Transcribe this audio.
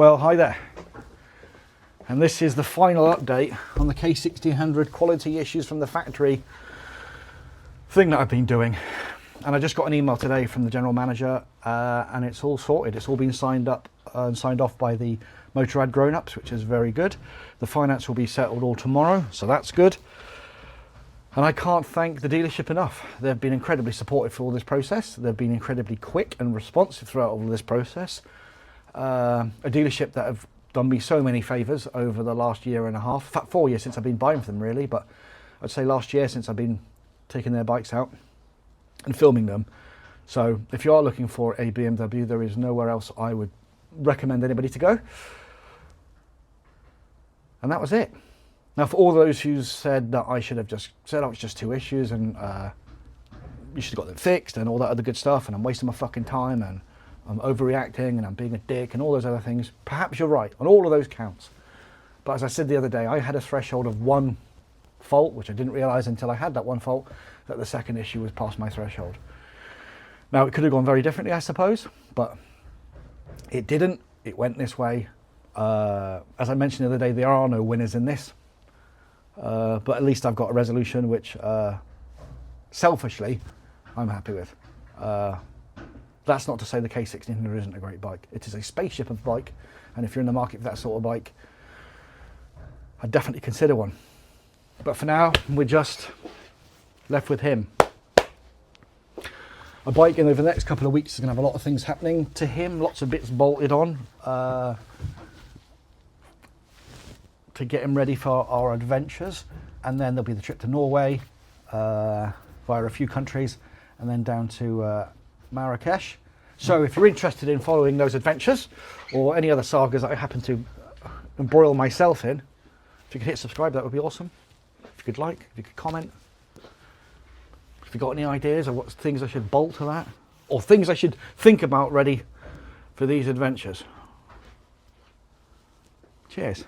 Well, hi there. And this is the final update on the K1600 quality issues from the factory thing that I've been doing. And I just got an email today from the general manager and it's all sorted. It's all been signed up and signed off by the Motorrad grown-ups, which is very good. The finance will be settled all tomorrow, so that's good. And I can't thank the dealership enough. They've been incredibly supportive for all this process. They've been incredibly quick and responsive throughout all this process. A dealership that have done me so many favours over the last year and a half. In fact, 4 years since I've been buying from them, really, but I'd say last year since I've been taking their bikes out and filming them. So if you are looking for a BMW, there is nowhere else I would recommend anybody to go. And that was it. Now, for all those who said that I should have just said, oh, it's just 2 issues and you should have got them fixed and all that other good stuff and I'm wasting my fucking time and I'm overreacting and I'm being a dick and all those other things, perhaps you're right on all of those counts. But as I said the other day, I had a threshold of 1 fault, which I didn't realise until I had that 1 fault, that the second issue was past my threshold. Now, it could have gone very differently, I suppose, but it didn't. It went this way. As I mentioned the other day, there are no winners in this. But at least I've got a resolution which, selfishly, I'm happy with. That's not to say the K1600 isn't a great bike. It is a spaceship of bike, and if you're in the market for that sort of bike, I'd definitely consider one. But for now, we're just left with him. A bike in over the next couple of weeks is going to have a lot of things happening to him, lots of bits bolted on to get him ready for our adventures. And then there'll be the trip to Norway via a few countries and then down to Marrakech. So if you're interested in following those adventures or any other sagas that I happen to embroil myself in, if you could hit subscribe, that would be awesome. If you could like, if you could comment. If you've got any ideas of what things I should bolt to that, or things I should think about ready for these adventures. Cheers.